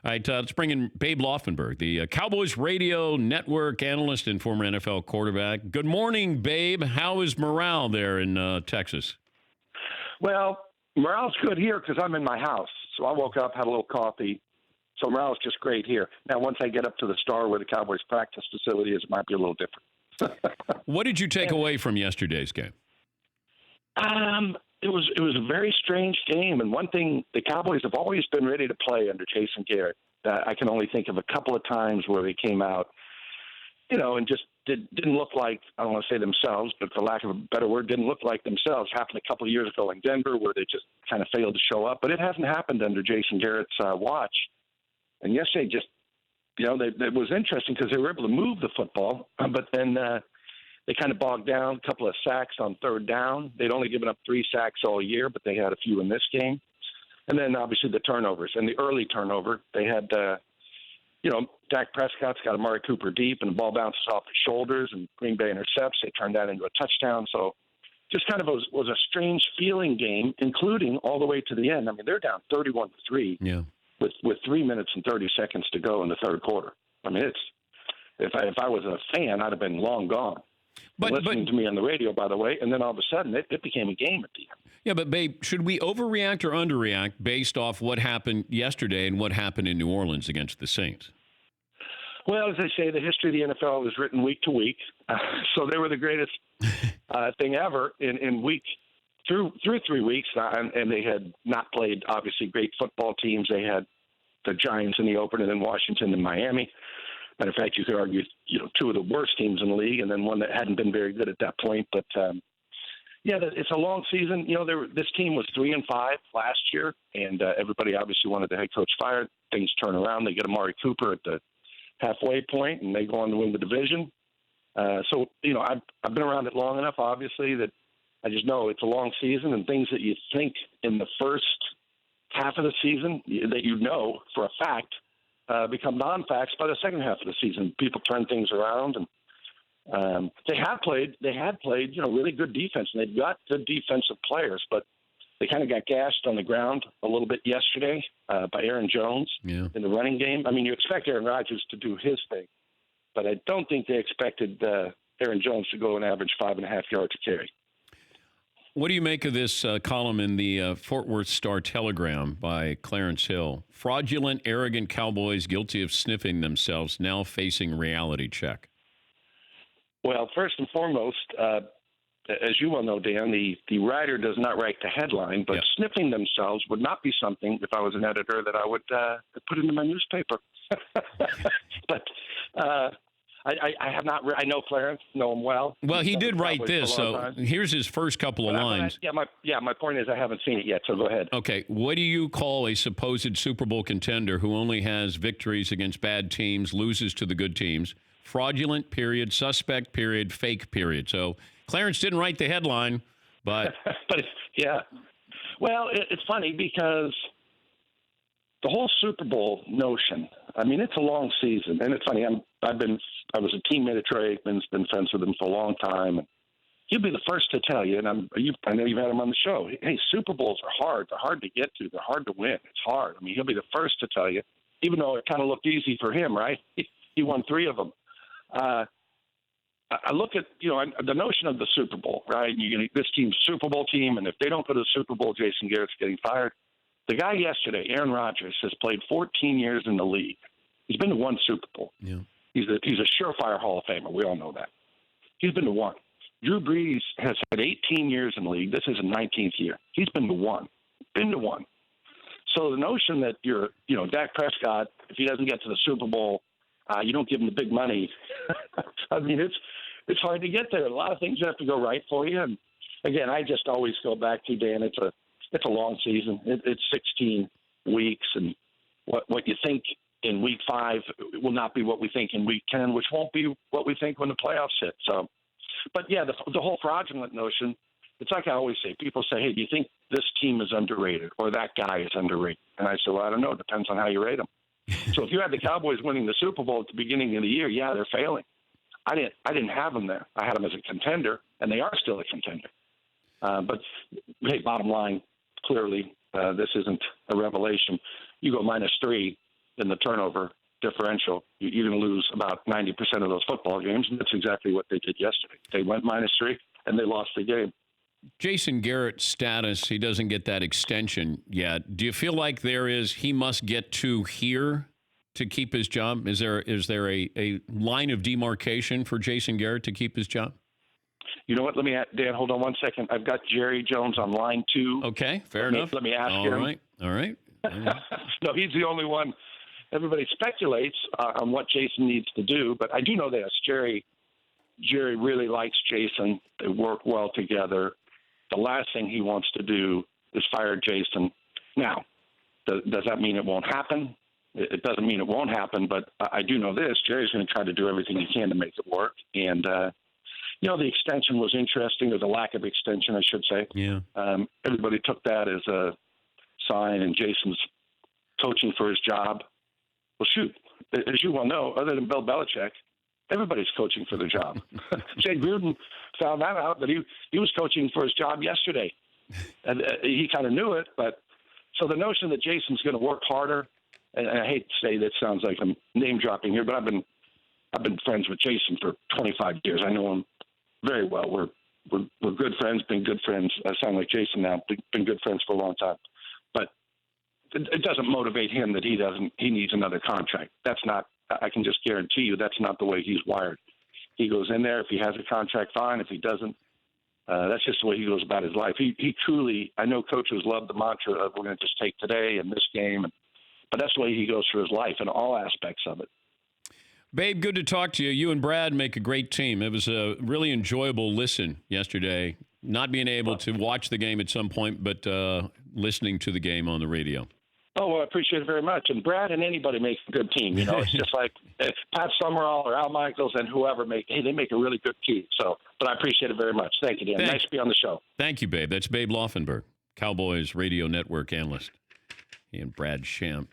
All right, let's bring in Babe Laufenberg, the Cowboys radio network analyst and former NFL quarterback. Good morning, Babe. How is morale there in Texas? Well, morale's good here because I'm in my house. So I woke up, had a little coffee. So morale's just great here. Now, once I get up to the Star where the Cowboys practice facility is, it might be a little different. What did you take away from yesterday's game? It was a very strange game, and one thing, the Cowboys have always been ready to play under Jason Garrett. I can only think of a couple of times where they came out, and just didn't look like, I don't want to say themselves, but for lack of a better word, didn't look like themselves. Happened a couple of years ago in Denver where they just kind of failed to show up, but it hasn't happened under Jason Garrett's watch. And yesterday just, it was interesting because they were able to move the football, but then they kind of bogged down, a couple of sacks on third down. They'd only given up 3 sacks all year, but they had a few in this game. And then obviously the turnovers and the early turnover. They had, Dak Prescott's got Amari Cooper deep and the ball bounces off his shoulders and Green Bay intercepts. They turned that into a touchdown. So just kind of was a strange feeling game, including all the way to the end. I mean, they're down 31-3 with 3 minutes and 30 seconds to go in the third quarter. I mean, if I was a fan, I'd have been long gone. But listening to me on the radio, by the way, and then all of a sudden it became a game at the end. Yeah, but Babe, should we overreact or underreact based off what happened yesterday and what happened in New Orleans against the Saints? Well, as they say, the history of the NFL is written week to week. So they were the greatest thing ever in week through 3 weeks, and they had not played obviously great football teams. They had the Giants in the opener, and then Washington and Miami. Matter of fact, you could argue, 2 of the worst teams in the league, and then one that hadn't been very good at that point. But it's a long season. This team was 3-5 last year, and everybody obviously wanted the head coach fired. Things turn around. They get Amari Cooper at the halfway point, and they go on to win the division. So I've been around it long enough, obviously, that I just know it's a long season, and things that you think in the first half of the season that for a fact become non-facts by the second half of the season. People turn things around, and they had played, really good defense, and they've got good defensive players, but they kind of got gashed on the ground a little bit yesterday by Aaron Jones in the running game. I mean, you expect Aaron Rodgers to do his thing, but I don't think they expected Aaron Jones to go and average 5.5 yards a carry. What do you make of this column in the Fort Worth Star-Telegram by Clarence Hill? Fraudulent, arrogant Cowboys guilty of sniffing themselves now facing reality check. Well, first and foremost, as you well know, Dan, the writer does not write the headline, but sniffing themselves would not be something, if I was an editor, that I would put into my newspaper. But I have not. I know Clarence, know him well. Well, he did write this. So here's his first couple of lines. My point is I haven't seen it yet. So go ahead. Okay, what do you call a supposed Super Bowl contender who only has victories against bad teams, loses to the good teams? Fraudulent, period. Suspect, period. Fake, period. So Clarence didn't write the headline, but Well, it's funny because the whole Super Bowl notion. I mean, it's a long season, and it's funny. I was a teammate of Troy Aikman's, been friends with him for a long time. And he'll be the first to tell you, and I know you've had him on the show. Hey, Super Bowls are hard. They're hard to get to. They're hard to win. It's hard. I mean, he'll be the first to tell you, even though it kind of looked easy for him, right? He won 3 of them. I look at, the notion of the Super Bowl, right? This team's Super Bowl team, and if they don't go to the Super Bowl, Jason Garrett's getting fired. The guy yesterday, Aaron Rodgers, has played 14 years in the league. He's been to 1 Super Bowl. Yeah. He's a surefire Hall of Famer. We all know that. He's been to 1. Drew Brees has had 18 years in the league. This is his 19th year. He's been to 1. Been to 1. So the notion that Dak Prescott, if he doesn't get to the Super Bowl, you don't give him the big money. I mean, it's hard to get there. A lot of things have to go right for you. And again, I just always go back to, Dan, it's a long season. It's 16 weeks, and what you think in week 5 will not be what we think in week 10, which won't be what we think when the playoffs hit. So, but yeah, the whole fraudulent notion, it's like I always say, people say, hey, do you think this team is underrated or that guy is underrated? And I say, well, I don't know. It depends on how you rate them. So if you had the Cowboys winning the Super Bowl at the beginning of the year, yeah, they're failing. I didn't have them there. I had them as a contender, and they are still a contender. But hey, bottom line, clearly, this isn't a revelation. You go -3, in the turnover differential, you're going to lose about 90% of those football games, and that's exactly what they did yesterday. They went -3, and they lost the game. Jason Garrett's status, he doesn't get that extension yet. Do you feel like he must get to here to keep his job? Is there a line of demarcation for Jason Garrett to keep his job? You know what? Dan, hold on one second. I've got Jerry Jones on line 2. Okay, fair enough. Let me ask him. All right. No, he's the only one. Everybody speculates on what Jason needs to do, but I do know this. Jerry really likes Jason. They work well together. The last thing he wants to do is fire Jason. Now, does that mean it won't happen? It doesn't mean it won't happen, but I do know this. Jerry's going to try to do everything he can to make it work. And, the extension was interesting, or the lack of extension, I should say. Yeah. Everybody took that as a sign, and Jason's coaching for his job. Well, shoot, as you well know, other than Bill Belichick, everybody's coaching for their job. Jay Gruden found that out, that he was coaching for his job yesterday. And he kind of knew it, but so the notion that Jason's going to work harder, and I hate to say that, sounds like I'm name dropping here, but I've been friends with Jason for 25 years. I know him very well. We're good friends, been good friends. I sound like Jason now, been good friends for a long time. But it doesn't motivate him that he needs another contract. That's not, I can just guarantee you that's not the way he's wired. He goes in there. If he has a contract, fine. If he doesn't, that's just the way he goes about his life. He truly, I know coaches love the mantra of we're going to just take today and this game, but that's the way he goes through his life in all aspects of it. Babe, good to talk to you. You and Brad make a great team. It was a really enjoyable listen yesterday, not being able to watch the game at some point, but listening to the game on the radio. Oh, well, I appreciate it very much. And Brad and anybody makes a good team. It's just like Pat Summerall or Al Michaels and whoever they make a really good team. So, but I appreciate it very much. Thank you, Dan. Nice to be on the show. Thank you, Babe. That's Babe Laufenberg, Cowboys Radio Network analyst. He and Brad Sham.